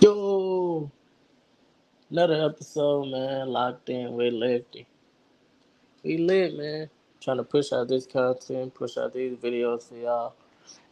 Yo, another episode, man. Locked in with Lefty. We lit, man. Trying to push out this content, push out these videos for y'all.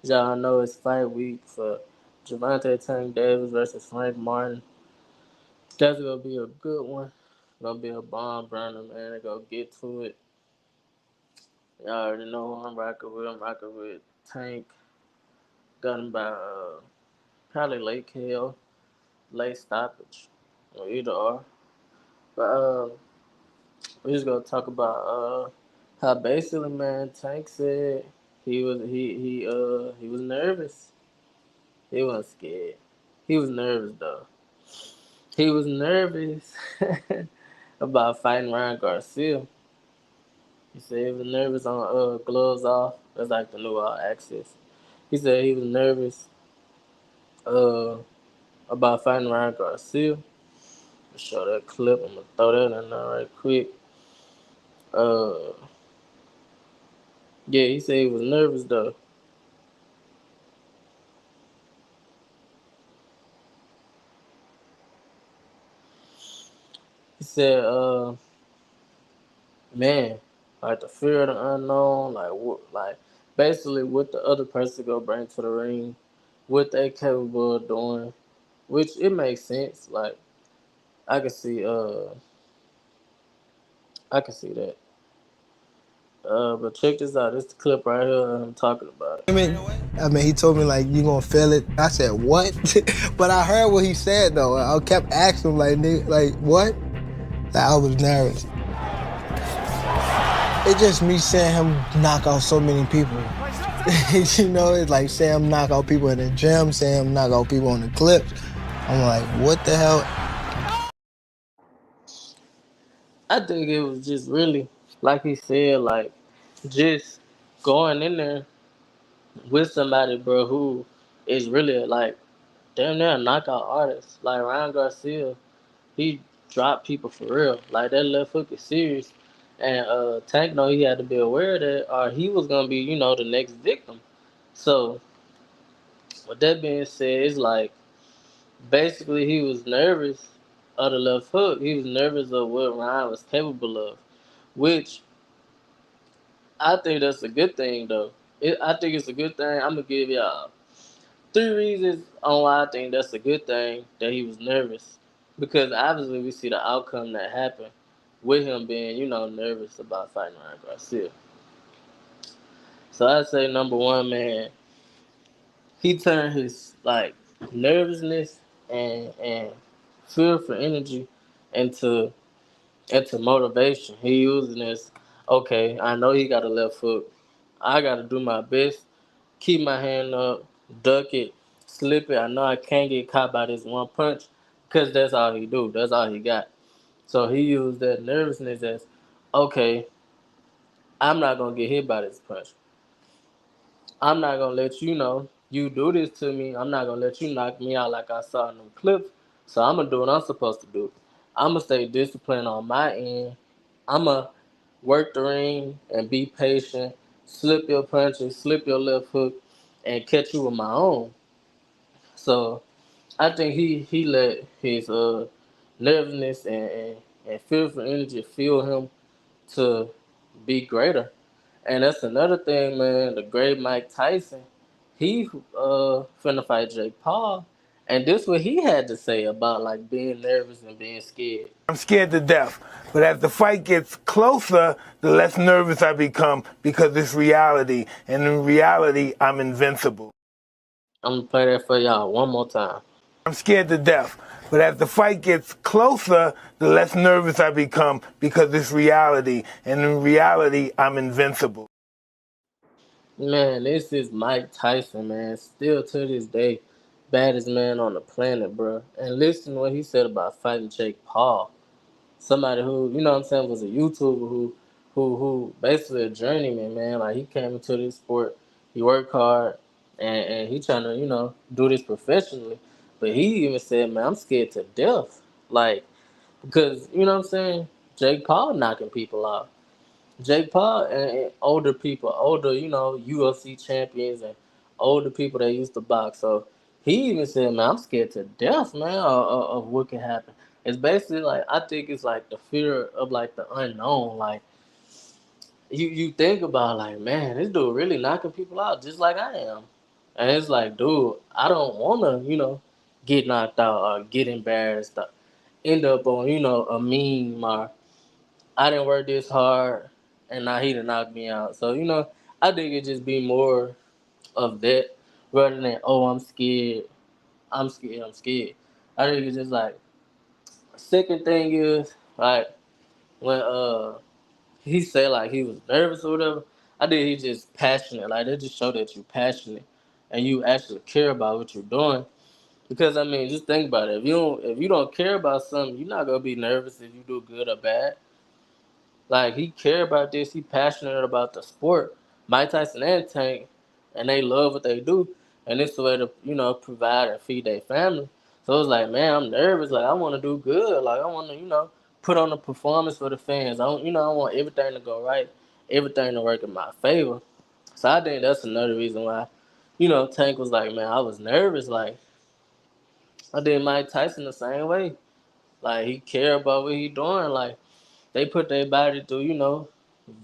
Y'all know it's fight week for Gervonta Tank Davis versus Frank Martin. That's gonna be a good one. Gonna be a bomb burner, man. Go get to it. Y'all already know who I'm rocking with. I'm rocking with Tank. Got him by probably late KO, late stoppage, or either or. But we just gonna talk about how basically, man, Tank said he was nervous. He wasn't scared. He was nervous though. He was nervous about fighting Ryan Garcia. He said he was nervous on gloves off. That's like the new access. He said he was nervous uh about fighting Ryan Garcia. Show that clip. I'm gonna throw that in there right quick. Uh, yeah, he said he was nervous though. He said, man, like the fear of the unknown, like like basically what the other person go bring to the ring, what they capable of doing, which it makes sense. Like I can see, I can see that. But check this out. This the clip right here. I'm talking about it. I mean, he told me like you gonna feel it. I said what? But I heard what he said though. I kept asking him like, nigga, like what? Like, I was nervous. It's just me seeing him knock out so many people. You know, it's like seeing him knock out people in the gym, seeing him knock out people on the clips. I'm like, what the hell? I think it was just really, like he said, like just going in there with somebody, bro, who is really like damn near a knockout artist. Like Ryan Garcia, he dropped people for real. Like that left hook is serious. And Tank know he had to be aware of that or he was gonna be, the next victim. So with that being said, it's like basically he was nervous of the left hook. He was nervous of what Ryan was capable of. Which I think that's a good thing though. I think it's a good thing. I'm gonna give y'all three reasons on why I think that's a good thing that he was nervous. Because obviously we see the outcome that happened with him being, nervous about fighting Ryan Garcia. So I'd say number one, man, he turned his like nervousness and fear for energy into motivation. He using this, okay, I know he got a left hook. I gotta do my best, keep my hand up, duck it, slip it. I know I can't get caught by this one punch because that's all he do. That's all he got. So he used that nervousness as, okay, I'm not gonna get hit by this punch. I'm not gonna let you know you do this to me. I'm not gonna let you knock me out like I saw in them clips. So I'm gonna do what I'm supposed to do. I'm gonna stay disciplined on my end. I'm gonna work the ring and be patient. Slip your punches, slip your left hook, and catch you with my own. So I think he let his nervousness and fearful energy fuel him to be greater. And that's another thing, man. The great Mike Tyson, he finna fight Jake Paul, and this what he had to say about like being nervous and being scared. I'm scared to death. But as the fight gets closer, the less nervous I become because it's reality. And in reality, I'm invincible. I'm gonna play that for y'all one more time. I'm scared to death. But as the fight gets closer, the less nervous I become because it's reality. And in reality, I'm invincible. Man, this is Mike Tyson, man. Still to this day, baddest man on the planet, bro. And listen to what he said about fighting Jake Paul. Somebody who, what I'm saying, was a YouTuber who basically a journeyman, man. Like he came into this sport, he worked hard, and he trying to, do this professionally. But he even said, man, I'm scared to death. Like, because, what I'm saying? Jake Paul knocking people out. Jake Paul and older people, older, UFC champions and older people that used to box. So He even said, "Man, I'm scared to death, man, of what can happen." It's basically like I think it's like the fear of like the unknown. Like you think about like, man, this dude really knocking people out just like I am, and it's like, dude, I don't wanna, get knocked out or get embarrassed or end up on, a meme or I didn't work this hard and now he done knocked me out. So, I think it just be more of that rather than, oh, I'm scared, I'm scared, I'm scared. I think it's just like, second thing is, like, when he said like he was nervous or whatever, I think he's just passionate. Like, they just show that you're passionate and you actually care about what you're doing. Because I mean, just think about it. If you don't care about something, you're not gonna be nervous if you do good or bad. Like he care about this. He passionate about the sport. Mike Tyson and Tank, and they love what they do, and it's the way to provide and feed their family. So it's like, man, I'm nervous. Like I want to do good. Like I want to put on a performance for the fans. I want everything to go right, everything to work in my favor. So I think that's another reason why, Tank was like, man, I was nervous. Like I did Mike Tyson the same way. Like he care about what he doing. Like they put their body through,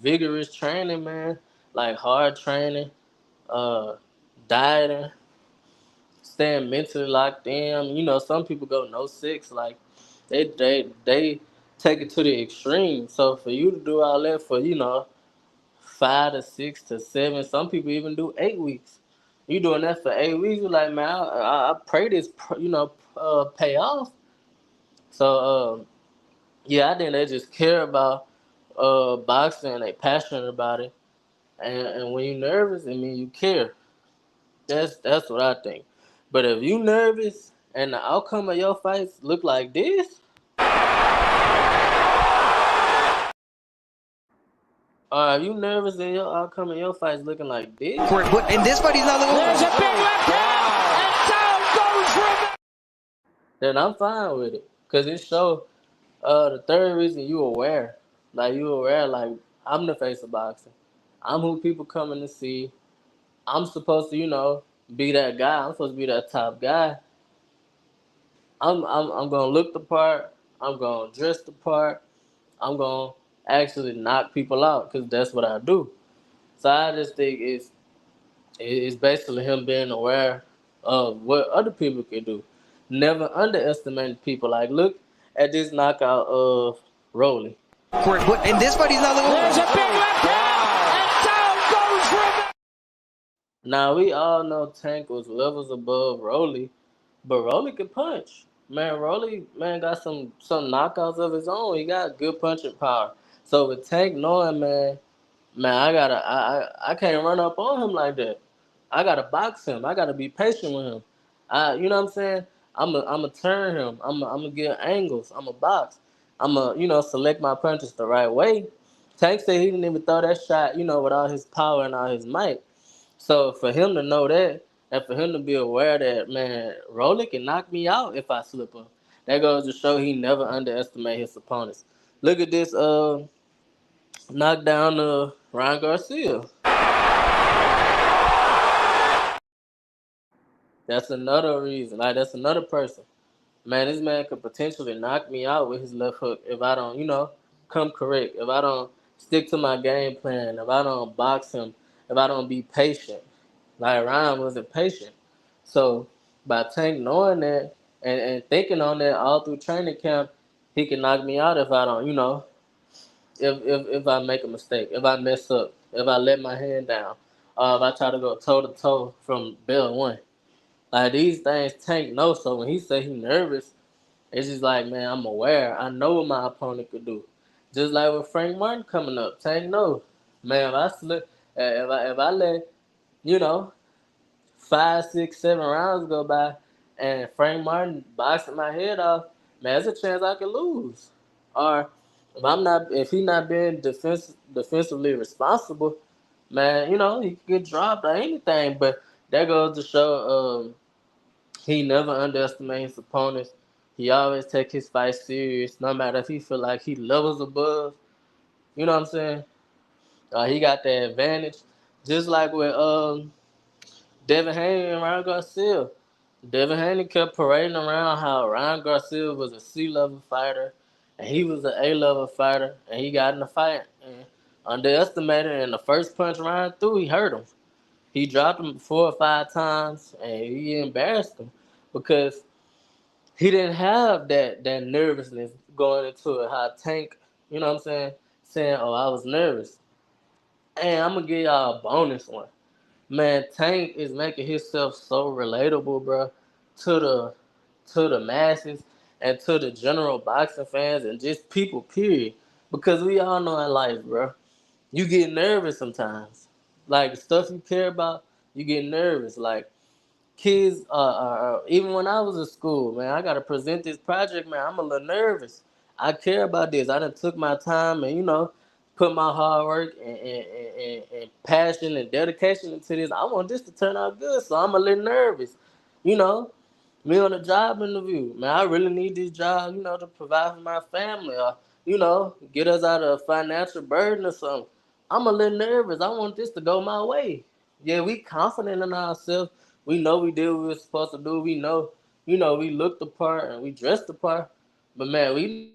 vigorous training, man. Like hard training, uh, dieting, staying mentally locked in. Some people go no six. Like they take it to the extreme. So for you to do all that for 5 to 6 to 7, some people even do 8 weeks. You doing that for 8 weeks? You're like, man, I pray this pay off. So yeah, I think they just care about boxing. They passionate about it, and when you're nervous, I mean you care. That's what I think. But if you nervous and the outcome of your fights look like this, or if you nervous and your outcome of your fights looking like this, but in this fight he's not looking. There's a big left hand, and down goes Rivera. then I'm fine with it. Cause it show the third reason you aware, like I'm the face of boxing. I'm who people coming to see. I'm supposed to, be that guy. I'm supposed to be that top guy. I'm gonna look the part. I'm gonna dress the part. I'm gonna actually knock people out because that's what I do. So I just think it's basically him being aware of what other people can do. Never underestimate people. Like look at this knockout of Rolly. But in this fight he's not looking. There's a big left hand, and down goes Rivera. Now we all know Tank was levels above Rolly, but Rolly can punch. Man, Rolly got some knockouts of his own. He got good punching power. So with Tank knowing, man, I can't run up on him like that. I gotta box him. I gotta be patient with him. You know what I'm saying? I'm turn him. I'm gonna get angles. I'm a box. I'm a select my punches the right way. Tank said he didn't even throw that shot, with all his power and all his might. So for him to know that, and for him to be aware that, man, Rolly can knock me out if I slip up. That goes to show he never underestimate his opponents. Look at this knockdown Ryan Garcia. That's another reason. Like that's another person. Man, this man could potentially knock me out with his left hook if I don't, come correct. If I don't stick to my game plan. If I don't box him. If I don't be patient. Like Ryan wasn't patient. So by Tank knowing that and thinking on that all through training camp, he can knock me out if I don't, if I make a mistake, if I mess up, if I let my hand down, if I try to go toe to toe from bell one. Like these things Tank knows. So when he say he nervous, it's just like, man, I'm aware. I know what my opponent could do. Just like with Frank Martin coming up, Tank knows. Man, if I slip, if I let, you know, 5, 6, 7 rounds go by, and Frank Martin boxing my head off, man, there's a chance I could lose. Or if he not being defensively responsible, man, he could get dropped or anything. But that goes to show he never underestimates his opponents. He always take his fight serious, no matter if he feel like he levels above. You know what I'm saying? He got the advantage, just like with Devin Haney and Ryan Garcia. Devin Haney kept parading around how Ryan Garcia was a C-level fighter, and he was an A-level fighter, and he got in a fight and underestimated. And the first punch Ryan threw, he hurt him. He dropped him 4 or 5 times, and he embarrassed him because he didn't have that nervousness going into it. How Tank, you know what I'm saying, oh, I was nervous. And I'm gonna give y'all a bonus one. Man, Tank is making himself so relatable, bro, to the masses and to the general boxing fans and just people, period. Because we all know in life, bro, you get nervous sometimes. Like the stuff you care about, you get nervous. Like kids, even when I was in school, man, I gotta present this project, man. I'm a little nervous. I care about this. I done took my time and put my hard work and passion and dedication into this. I want this to turn out good, so I'm a little nervous. You know, me on a job interview, man. I really need this job, to provide for my family, or get us out of a financial burden or something. I'm a little nervous. I want this to go my way. Yeah, we confident in ourselves. We know we did what we were supposed to do. We know, we looked the part and we dressed the part. But man, we